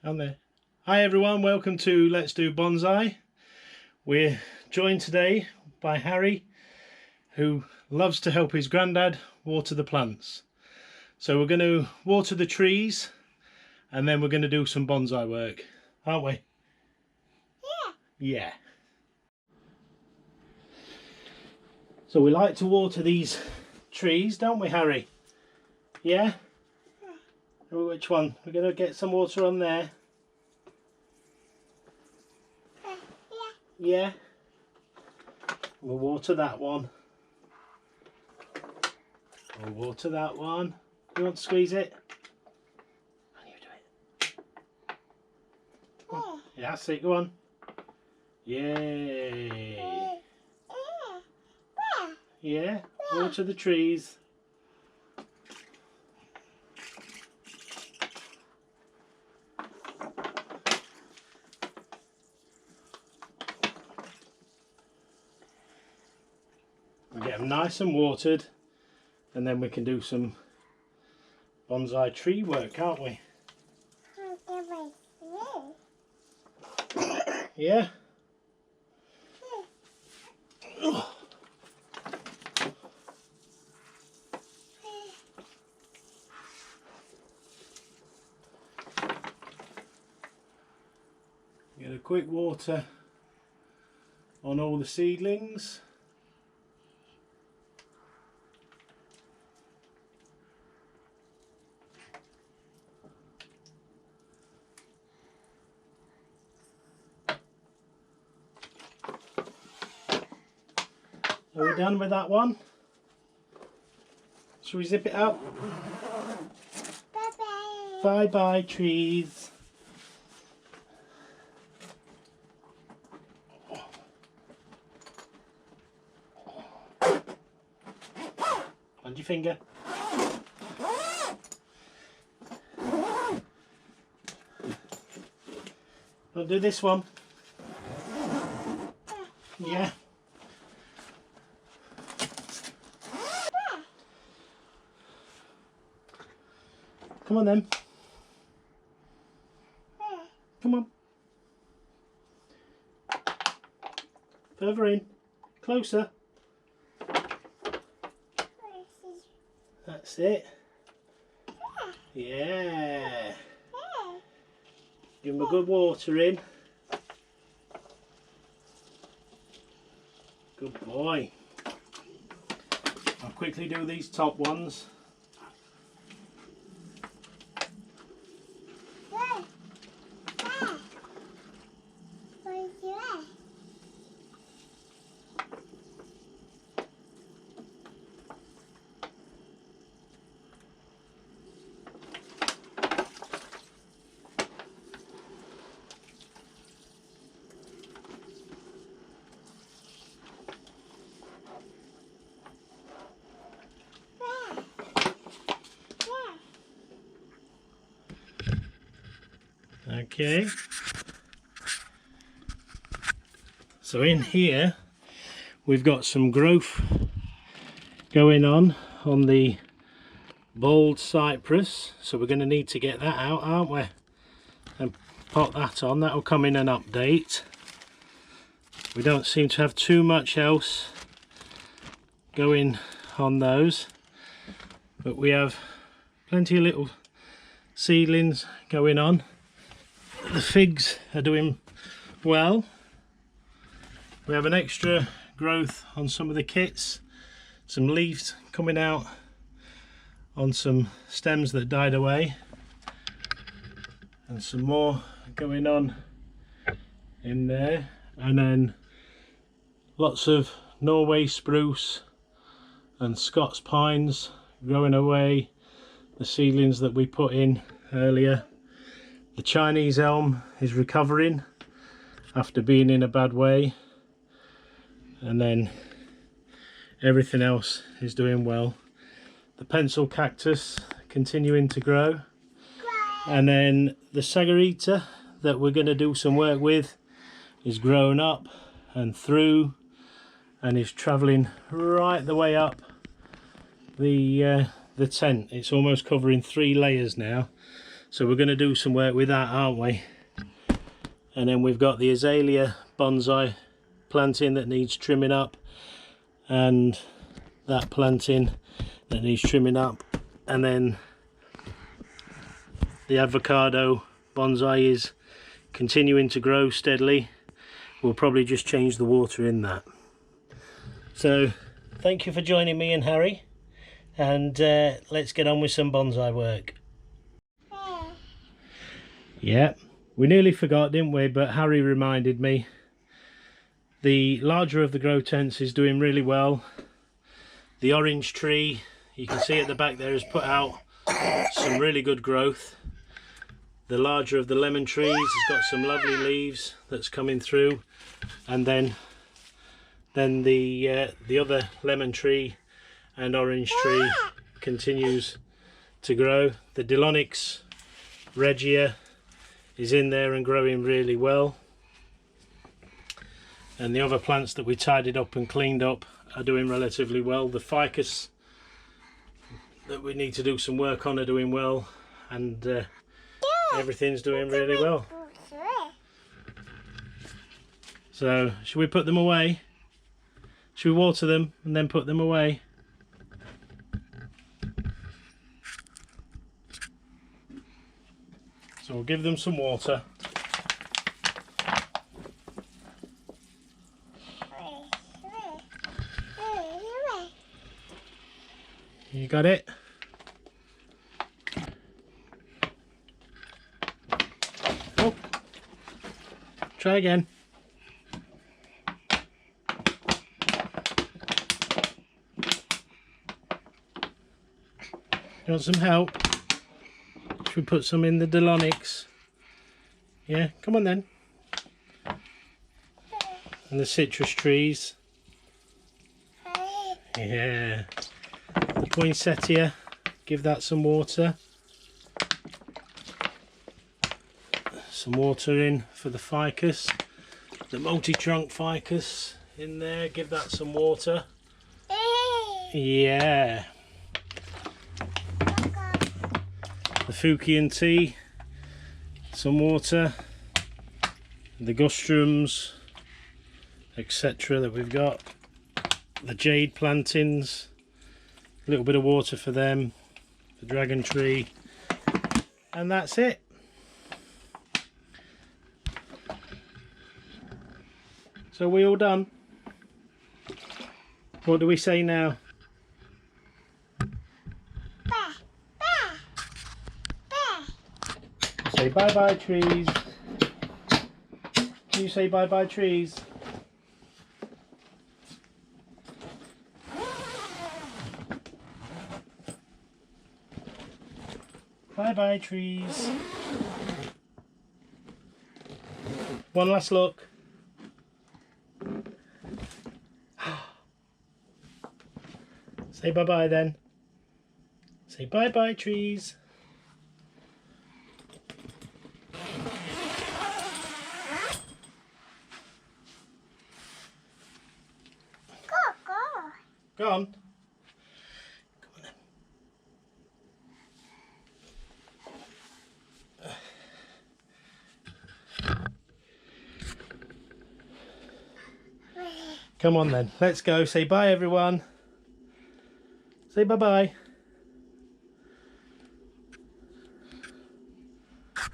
On there. Hi everyone, welcome to Let's Do Bonsai. We're joined today by Harry, who loves to help his granddad water the plants. So we're going to water the trees and then we're going to do some bonsai work, aren't we? Yeah. So we like to water these trees, don't we, Harry? Yeah? Which one? We're going to get some water on there. Yeah. We'll water that one. We'll water that one. You want to squeeze it? Can you do it? Oh, yeah, that's it. Go on. Yay. Yeah. Water the trees. We get them nice and watered, and then we can do some bonsai tree work, can't we? Yeah. Get a quick water on all the seedlings. Are we done with that one? Shall we zip it up? Bye bye. Bye bye trees. On your finger. I'll do this one. Yeah. Come on then. Come on. Further in. Closer. That's it. Yeah. Give them a good water in. Good boy. I'll quickly do these top ones. Okay, so in here we've got some growth going on the bold cypress, so we're going to need to get that out, aren't we, and pop that on. That will come in an update. We don't seem to have too much else going on those, but we have plenty of little seedlings going on. The figs are doing well. We have an extra growth on some of the kits, some leaves coming out on some stems that died away, and some more going on in there, and then lots of Norway spruce and Scots pines growing away the seedlings that we put in earlier. The Chinese elm is recovering after being in a bad way, and then everything else is doing well. The pencil cactus continuing to grow, and then the sagarita that we're going to do some work with is grown up and through, and is travelling right the way up the tent. It's almost covering 3 layers now, So we're going to do some work with that, aren't we? And then we've got the azalea bonsai planting that needs trimming up, and that planting that needs trimming up, and then the avocado bonsai is continuing to grow steadily. We'll probably just change the water in that. So thank you for joining me and Harry, and let's get on with some bonsai work. Yeah, we nearly forgot, didn't we? But Harry reminded me. The larger of the grow tents is doing really well. The orange tree, you can see at the back there, has put out some really good growth. The larger of the lemon trees has got some lovely leaves that's coming through, and then the other lemon tree and orange tree continues to grow. The Dilonyx regia is in there and growing really well, and the other plants that we tidied up and cleaned up are doing relatively well. The ficus that we need to do some work on are doing well, and everything's doing really well. So should we put them away? Should we water them and then put them away? So we'll give them some water. You got it? Oh, try again. You want some help? Should we put some in the Dilonyx? Yeah, come on then. And the citrus trees. Yeah. The poinsettia, give that some water. Some water in for the ficus. The multi-trunk ficus in there, give that some water. Yeah. The Fukian tea, some water. The gustrums, etc. that we've got. The jade plantings, a little bit of water for them. The dragon tree, and that's it. So we all done? What do we say now? Say bye bye trees. Can you say bye bye trees? Bye bye trees. One last look. Say bye bye then. Say bye bye trees. Go on. Come on then. Come on then. Let's go. Say bye everyone. Say bye bye.